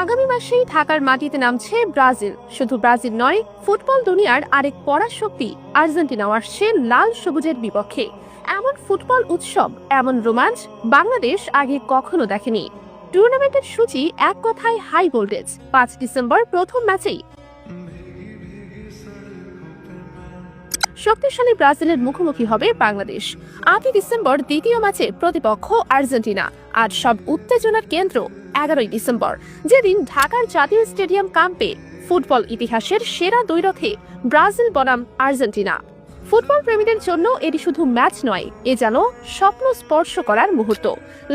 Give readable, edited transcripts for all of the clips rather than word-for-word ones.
আগামী মাসেই ঢাকার মাটিতে নামছে ব্রাজিল। শুধু ব্রাজিল নয়, ফুটবল দুনিয়ার আরেক পরাশক্তি আর্জেন্টিনাও আসছে লাল সবুজের বিপক্ষে। এমন ফুটবল উৎসব, এমন রোমাঞ্চ বাংলাদেশ আগে কখনো দেখেনি। টুর্নামেন্টের সূচি এক কথায় হাই ভোল্টেজ। 5 ডিসেম্বর প্রথম ম্যাচেই শক্তিশালী ব্রাজিলের মুখোমুখি হবে বাংলাদেশ। 8 ডিসেম্বর দ্বিতীয় ম্যাচে প্রতিপক্ষ আর্জেন্টিনা। আর সব উত্তেজনার কেন্দ্র 11 ডিসেম্বর, যেদিন ঢাকার জাতীয় স্টেডিয়াম কাম্পে ফুটবল ইতিহাসের সেরা দ্বৈরথে ব্রাজিল বনাম আর্জেন্টিনা। ফুটবল প্রেমীদের জন্য এটি শুধু ম্যাচ নয়, এ যেন স্বপ্ন স্পর্শ করার মুহূর্ত।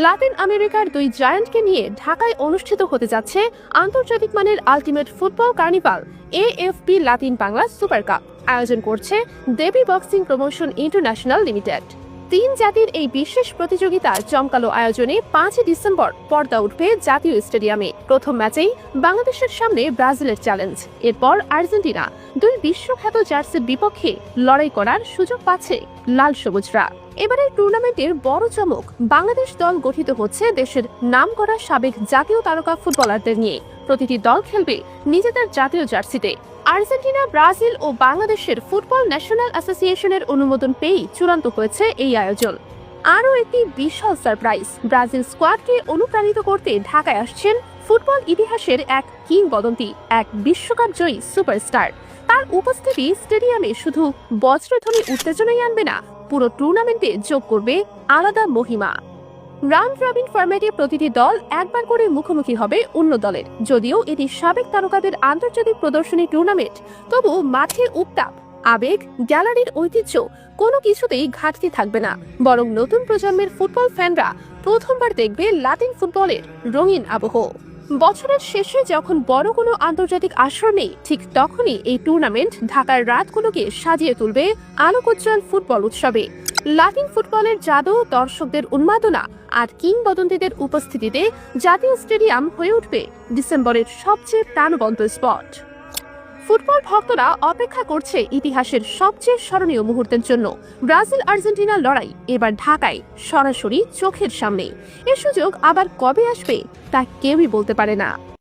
লাতিন আমেরিকার দুই জায়ান্টকে নিয়ে ঢাকায় অনুষ্ঠিত হতে যাচ্ছে আন্তর্জাতিক মানের ultimate football carnival AFP Latin Bangla super cup. আয়োজন করছে দেবী বক্সিং প্রমোশন ইন্টারন্যাশনাল লিমিটেড। 3 জাতির এই বিশেষ প্রতিযোগিতার জমকালো আয়োজনে 5 ডিসেম্বর পর্দা উঠবে জাতীয় স্টেডিয়ামে। প্রথম ম্যাচেই বাংলাদেশের সামনে ব্রাজিলের চ্যালেঞ্জ, এরপর আর্জেন্টিনা। দুই বিশ্বখ্যাত জার্সির বিপক্ষে লড়াই করার সুযোগ পাচ্ছে লাল সবুজরা। এবারের টুর্নামেন্টের বড় চমক, বাংলাদেশ দল গঠিত হচ্ছে দেশের নামকরা সাবেক জাতীয় তারকা ফুটবলারদের নিয়ে। প্রতিটি দল খেলবে নিজেদের জাতীয় জার্সিতে। আর্জেন্টিনা, ব্রাজিল ও বাংলাদেশের ফুটবল ন্যাশনাল অ্যাসোসিয়েশনের অনুমোদন পেয়েই চূড়ান্ত হয়েছে এই আয়োজন। আরও একটি বিশাল সারপ্রাইজ, ব্রাজিল স্কোয়াডকে অনুপ্রাণিত করতে ঢাকায় আসছেন ফুটবল ইতিহাসের এক কিংবদন্তি, এক বিশ্বকাপ জয়ী সুপারস্টার। তার উপস্থিতি স্টেডিয়ামে শুধু বজ্রধ্বনি উত্তেজনাই আনবে না, পুরো টুর্নামেন্টে যোগ করবে আলাদা মহিমা। রাউন্ড রবিন ফরম্যাটে প্রতিটি দল একবার করে মুখোমুখি হবে অন্য দলের। যদিও এটি সাবেক তারকাদের আন্তর্জাতিক প্রদর্শনী টুর্নামেন্ট, তবু মাঠে উত্তাপ, আবেগ, গ্যালারির ঐতিহ্য কোনো কিছুতেই ঘাটতি থাকবে না। বরং নতুন প্রজন্মের ফুটবল ফ্যানরা প্রথমবার দেখবে লাতিন ফুটবলের রঙিন আবহ। বছরের শেষে যখন বড় কোনো আন্তর্জাতিক আসর নেই, ঠিক তখনই এই টুর্নামেন্ট ঢাকার রাতগুলোকে সাজিয়ে তুলবে আলোকোজ্জ্বল ফুটবল উৎসবে। লাতিন ফুটবলের জাদু, দর্শকদের উন্মাদনা আর কিংবদন্তিদের উপস্থিতিতে জাতীয় স্টেডিয়াম হয়ে উঠবে ডিসেম্বরের সবচেয়ে প্রাণবন্ত স্পট। ফুটবল ভক্তরা অপেক্ষা করছে ইতিহাসের সবচেয়ে স্মরণীয় মুহূর্তের জন্য। ব্রাজিল আর্জেন্টিনা লড়াই এবার ঢাকায়, সরাসরি চোখের সামনে। এ সুযোগ আবার কবে আসবে তা কেউই বলতে পারে না।